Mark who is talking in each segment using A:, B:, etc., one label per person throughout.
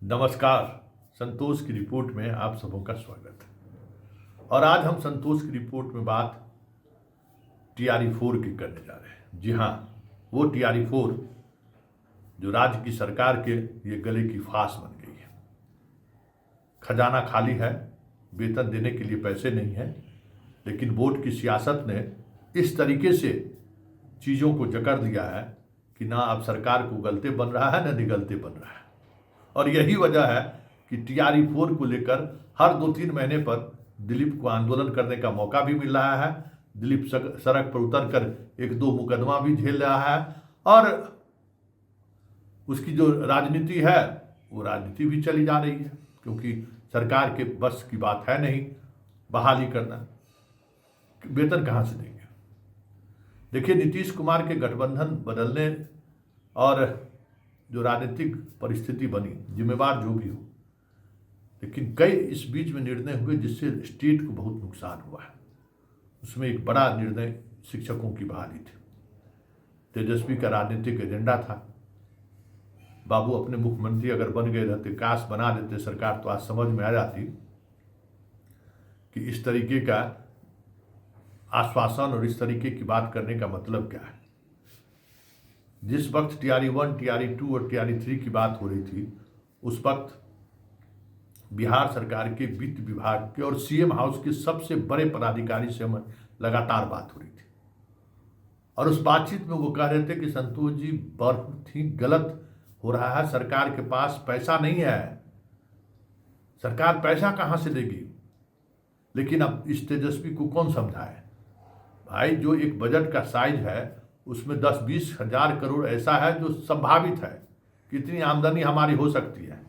A: नमस्कार। संतोष की रिपोर्ट में आप सबों का स्वागत है। और आज हम संतोष की रिपोर्ट में बात TRE-4 की करने जा रहे हैं। जी हाँ, वो TRE-4 जो राज्य की सरकार के ये गले की फांस बन गई है। खजाना खाली है, वेतन देने के लिए पैसे नहीं है, लेकिन बोर्ड की सियासत ने इस तरीके से चीज़ों को जकड़ दिया है कि ना अब सरकार को गलते बन रहा है, ना निगलते बन रहा है। और यही वजह है कि TRE-4 को लेकर हर 2-3 महीने पर दिलीप को आंदोलन करने का मौका भी मिल रहा है। दिलीप सड़क पर उतर कर 1-2 मुकदमा भी झेल रहा है और उसकी जो राजनीति है वो राजनीति भी चली जा रही है, क्योंकि सरकार के बस की बात है नहीं बहाली करना। वेतन कहाँ से देंगे? देखिए, नीतीश कुमार के गठबंधन बदलने और जो राजनीतिक परिस्थिति बनी, जिम्मेवार जो भी हो, लेकिन कई इस बीच में निर्णय हुए जिससे स्टेट को बहुत नुकसान हुआ है। उसमें एक बड़ा निर्णय शिक्षकों की बहाली थी। तेजस्वी का राजनीतिक एजेंडा था। बाबू अपने मुख्यमंत्री अगर बन गए रहते, काश बना देते सरकार, तो आज समझ में आ जाती कि इस तरीके का आश्वासन और इस तरीके की बात करने का मतलब क्या है। जिस वक्त TRE-1, TRE-2 और TRE-3 की बात हो रही थी, उस वक्त बिहार सरकार के वित्त विभाग के और CM हाउस के सबसे बड़े पदाधिकारी से हम लगातार बात हो रही थी। और उस बातचीत में वो कह रहे थे कि संतोष जी बहुत ही गलत हो रहा है, सरकार के पास पैसा नहीं है, सरकार पैसा कहाँ से देगी। लेकिन अब इस तेजस्वी को कौन समझाए भाई, जो एक बजट का साइज है उसमें 10-20 हजार करोड़ ऐसा है जो संभावित है, कितनी आमदनी हमारी हो सकती है।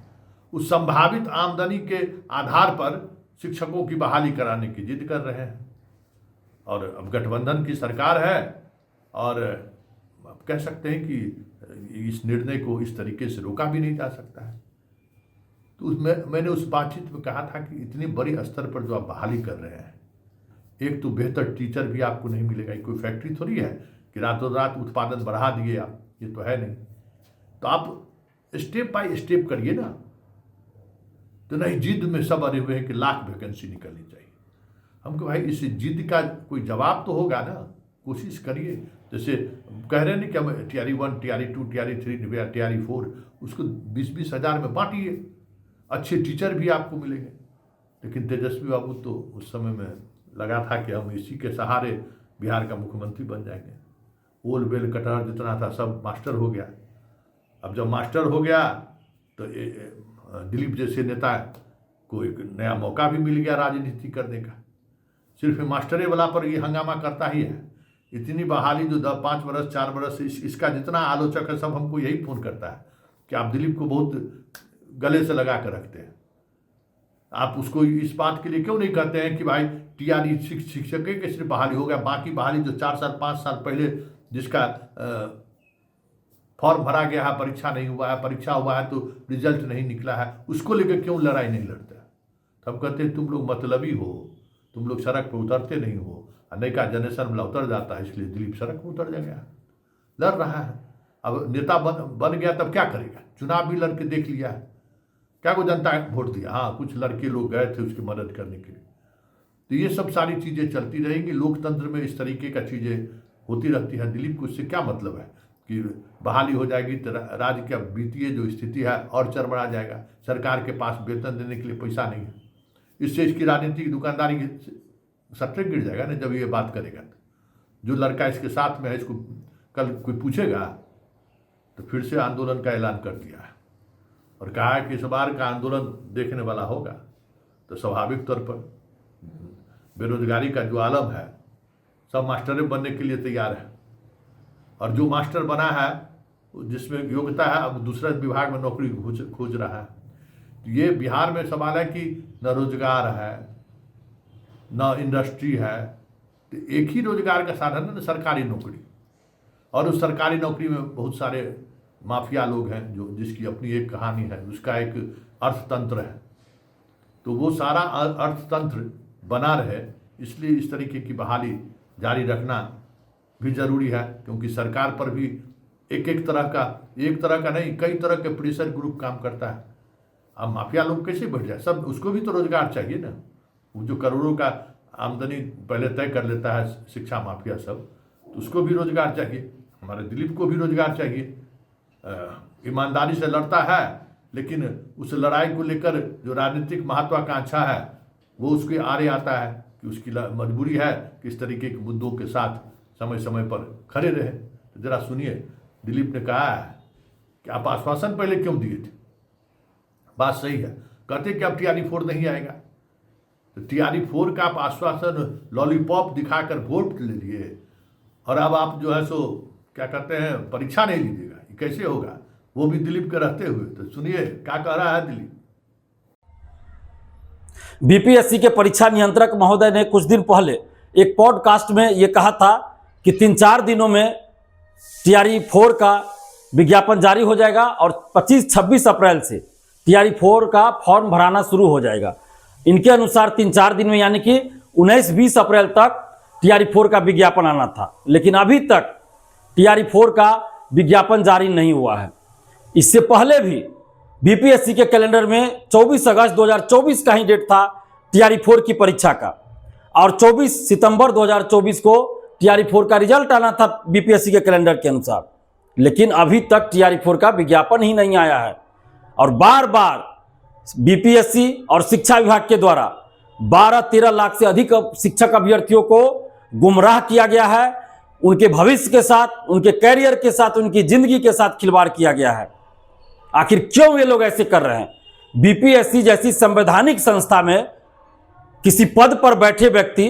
A: उस संभावित आमदनी के आधार पर शिक्षकों की बहाली कराने की जिद कर रहे हैं। और अब गठबंधन की सरकार है और अब कह सकते हैं कि इस निर्णय को इस तरीके से रोका भी नहीं जा सकता है। तो मैंने उस बातचीत में कहा था कि इतनी बड़ी स्तर पर जो आप बहाली कर रहे हैं, एक तो बेहतर टीचर भी आपको नहीं मिलेगा। कोई फैक्ट्री थोड़ी है कि रातों रात उत्पादन बढ़ा दिए आप, ये तो है नहीं। तो आप स्टेप बाय स्टेप करिए ना। तो नहीं, जिद में सब अरे हुए हैं कि लाख वैकेंसी निकलनी चाहिए। हमको भाई इस जिद का कोई जवाब तो होगा ना, कोशिश करिए। जैसे कह रहे हैं ना कि हम TRE-1, TRE-2, TRE-3, TRE-4 उसको 20-20 हजार में बांटिए, अच्छे टीचर भी आपको मिलेंगे। लेकिन तेजस्वी बाबू तो उस समय में लगा था कि हम इसी के सहारे बिहार का मुख्यमंत्री बन जाएंगे। ओल बेल कटहर जितना था सब मास्टर हो गया। अब जब मास्टर हो गया तो दिलीप जैसे नेता को एक नया मौका भी मिल गया राजनीति करने का। सिर्फ मास्टरे वाला पर ये हंगामा करता ही है। इतनी बहाली जो 5 वर्ष 4 वर्ष इसका जितना आलोचक है सब हमको यही फोन करता है कि आप दिलीप को बहुत गले से लगा कर रखते हैं। आप उसको इस बात के लिए क्यों नहीं कहते हैं कि भाई TRE शिक्षक के सिर्फ बहाली हो गया, बाकी बहाली जो 4 साल 5 साल पहले जिसका फॉर्म भरा गया है, परीक्षा नहीं हुआ है, परीक्षा हुआ है तो रिजल्ट नहीं निकला है, उसको लेकर क्यों लड़ाई नहीं लड़ते। तब कहते हैं तुम लोग मतलबी हो, तुम लोग सड़क पर उतरते नहीं हो। नयका जनरेशन में उतर जाता है, इसलिए दिलीप सड़क पर उतर गया, लड़ रहा है। अब नेता बन गया तब क्या करेगा? चुनाव भी लड़ के देख लिया है, क्या को जनता वोट दिया? हाँ, कुछ लड़के लोग गए थे उसकी मदद करने के लिए। तो ये सब सारी चीज़ें चलती रहेंगी। लोकतंत्र में इस तरीके का चीज़ें होती रहती है। दिलीप को इससे क्या मतलब है कि बहाली हो जाएगी तो राज्य का वित्तीय जो स्थिति है और चरमरा जाएगा। सरकार के पास वेतन देने के लिए पैसा नहीं है, इससे इसकी राजनीतिक दुकानदारी की सट्टे गिर जाएगा ना जब ये बात करेगा। तो जो लड़का इसके साथ में है, इसको कल कोई पूछेगा तो फिर से आंदोलन का ऐलान कर दिया है और कहा है कि इस बार का आंदोलन देखने वाला होगा। तो स्वाभाविक तौर पर बेरोजगारी का जो आलम है, सब मास्टरें बनने के लिए तैयार है। और जो मास्टर बना है जिसमें योग्यता है, अब दूसरे विभाग में नौकरी खोज रहा है। तो ये बिहार में सवाल है कि न रोजगार है न इंडस्ट्री है। तो एक ही रोजगार का साधन है ना सरकारी नौकरी। और उस सरकारी नौकरी में बहुत सारे माफिया लोग हैं जो जिसकी अपनी एक कहानी है, उसका एक अर्थतंत्र है। तो वो सारा अर्थतंत्र बना रहे, इसलिए इस तरीके की बहाली जारी रखना भी जरूरी है, क्योंकि सरकार पर भी एक तरह का नहीं, कई तरह के प्रेशर ग्रुप काम करता है। अब माफिया लोग कैसे बैठ जाए? सब उसको भी तो रोजगार चाहिए ना। वो जो करोड़ों का आमदनी पहले तय कर लेता है शिक्षा माफिया सब, तो उसको भी रोजगार चाहिए। हमारे दिलीप को भी रोजगार चाहिए। ईमानदारी से लड़ता है, लेकिन उस लड़ाई को लेकर जो राजनीतिक महत्वाकांक्षा है वो उसके आड़े आता है कि उसकी मजबूरी है कि इस तरीके के मुद्दों के साथ समय समय पर खड़े रहे। तो जरा सुनिए, दिलीप ने कहा है कि आप आश्वासन पहले क्यों दिए थे? बात सही है, कहते कि अब TRE-4 नहीं आएगा, तो TRE-4 का आप आश्वासन लॉलीपॉप दिखाकर वोट ले लिए, और अब आप जो है सो क्या कहते हैं परीक्षा नहीं लीजिएगा, ये कैसे होगा? वो भी दिलीप के रहते हुए। तो सुनिए क्या कह रहा है दिलीप।
B: बीपीएससी के परीक्षा नियंत्रक महोदय ने कुछ दिन पहले एक पॉडकास्ट में यह कहा था कि 3-4 दिनों में TRE-4 का विज्ञापन जारी हो जाएगा और 25-26 अप्रैल से TRE-4 का फॉर्म भराना शुरू हो जाएगा। इनके अनुसार 3-4 दिन में यानी कि 19-20 अप्रैल तक TRE-4 का विज्ञापन आना था, लेकिन अभी तक TRE-4 का विज्ञापन जारी नहीं हुआ है। इससे पहले भी बीपीएससी के कैलेंडर में 24 अगस्त 2024 का ही डेट था TRE-4 की परीक्षा का, और 24 सितंबर 2024 को TRE-4 का रिजल्ट आना था बीपीएससी के कैलेंडर के अनुसार, लेकिन अभी तक TRE-4 का विज्ञापन ही नहीं आया है। और बार बार बीपीएससी और शिक्षा विभाग के द्वारा 12-13 लाख से अधिक शिक्षक अभ्यर्थियों को गुमराह किया गया है। उनके भविष्य के साथ, उनके कैरियर के साथ, उनकी जिंदगी के साथ खिलवाड़ किया गया है। आखिर क्यों ये लोग ऐसे कर रहे हैं? बीपीएससी जैसी संवैधानिक संस्था में किसी पद पर बैठे व्यक्ति,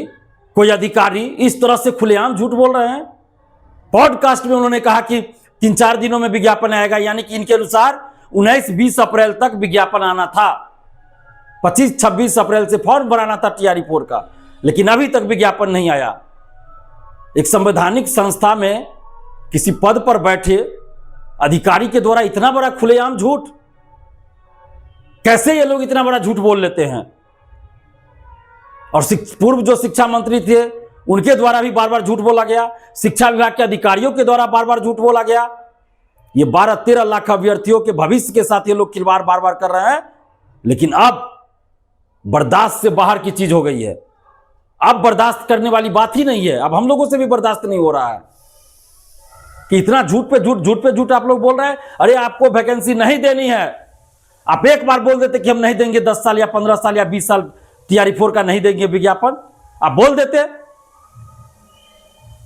B: कोई अधिकारी इस तरह से खुलेआम झूठ बोल रहे हैं। पॉडकास्ट में उन्होंने कहा कि 3-4 दिनों में विज्ञापन आएगा, यानी कि इनके अनुसार 19-20 अप्रैल तक विज्ञापन आना था। 25-26 अप्रैल से फॉर्म भराना था TRE-4 का, लेकिन अभी तक विज्ञापन नहीं आया। एक संवैधानिक संस्था में किसी पद पर बैठे अधिकारी के द्वारा इतना बड़ा खुलेआम झूठ, कैसे ये लोग इतना बड़ा झूठ बोल लेते हैं? और पूर्व जो शिक्षा मंत्री थे उनके द्वारा भी बार बार झूठ बोला गया, शिक्षा विभाग के अधिकारियों के द्वारा बार बार झूठ बोला गया। ये 12-13 लाख अभ्यर्थियों के भविष्य के साथ ये लोग खिलवाड़ बार बार कर रहे हैं, लेकिन अब बर्दाश्त से बाहर की चीज हो गई है। अब बर्दाश्त करने वाली बात ही नहीं है। अब हम लोगों से भी बर्दाश्त नहीं हो रहा है कि इतना झूठ पे झूठ आप लोग बोल रहे हैं। अरे आपको वैकेंसी नहीं देनी है, आप एक बार बोल देते कि हम नहीं देंगे 10 साल या 15 साल या 20 साल TRE-4 का नहीं देंगे विज्ञापन, आप बोल देते।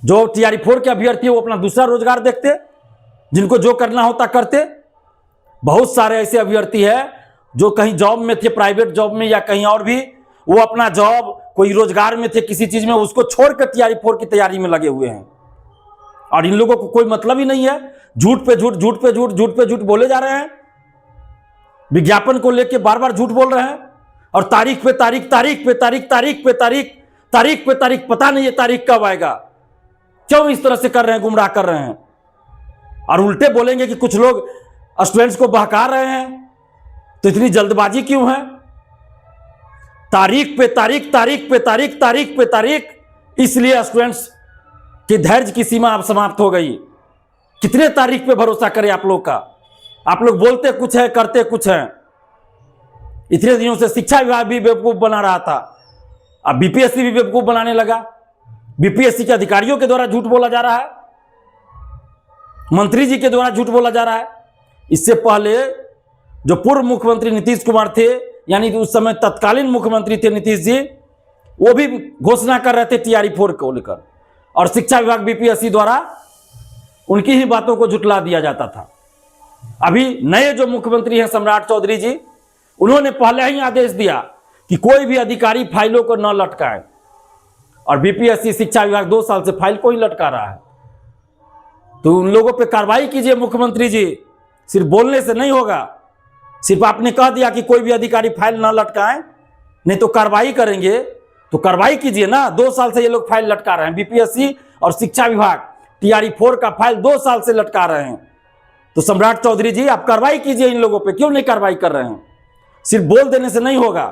B: जो TRE-4 के अभ्यर्थी है वो अपना दूसरा रोजगार देखते, जिनको जो करना होता करते। बहुत सारे ऐसे अभ्यर्थी है जो कहीं जॉब में थे, प्राइवेट जॉब में या कहीं और भी, वो अपना जॉब कोई रोजगार में थे किसी चीज में, उसको छोड़कर TRE-4 की तैयारी में लगे हुए हैं। और इन लोगों को कोई मतलब ही नहीं है, झूठ पे झूठ बोले जा रहे हैं। विज्ञापन को लेकर बार बार झूठ बोल रहे हैं, और तारीख पे तारीख पता नहीं है तारीख कब आएगा। क्यों इस तरह से कर रहे हैं, गुमराह कर रहे हैं? और उल्टे बोलेंगे कि कुछ लोग स्टूडेंट्स को बहका रहे हैं, तो इतनी जल्दबाजी क्यों है? तारीख पे तारीख, इसलिए स्टूडेंट्स कि धैर्य की सीमा अब समाप्त हो गई। कितने तारीख पे भरोसा करें आप लोग का? आप लोग बोलते कुछ है, करते कुछ है। इतने दिनों से शिक्षा विभाग भी बेवकूफ बना रहा था, अब बीपीएससी भी बेवकूफ बनाने लगा। बीपीएससी के अधिकारियों के द्वारा झूठ बोला जा रहा है, मंत्री जी के द्वारा झूठ बोला जा रहा है। इससे पहले जो पूर्व मुख्यमंत्री नीतीश कुमार थे, यानी कि उस समय तत्कालीन मुख्यमंत्री थे नीतीश जी, वो भी घोषणा कर रहे थे TRE-4 को लेकर, और शिक्षा विभाग बीपीएससी द्वारा उनकी ही बातों को झुठला दिया जाता था। अभी नए जो मुख्यमंत्री हैं सम्राट चौधरी जी, उन्होंने पहले ही आदेश दिया कि कोई भी अधिकारी फाइलों को न लटकाए, और बीपीएससी शिक्षा विभाग 2 साल से फाइल को ही लटका रहा है। तो उन लोगों पे कार्रवाई कीजिए मुख्यमंत्री जी, सिर्फ बोलने से नहीं होगा। सिर्फ आपने कह दिया कि कोई भी अधिकारी फाइल ना लटकाएं, नहीं तो कार्रवाई करेंगे, तो कार्रवाई कीजिए ना। 2 साल से ये लोग फाइल लटका रहे हैं, बीपीएससी और शिक्षा विभाग TRE-4 का फाइल 2 साल से लटका रहे हैं। तो सम्राट चौधरी जी आप कार्रवाई कीजिए इन लोगों पे, क्यों नहीं कार्रवाई कर रहे हैं? सिर्फ बोल देने से नहीं होगा।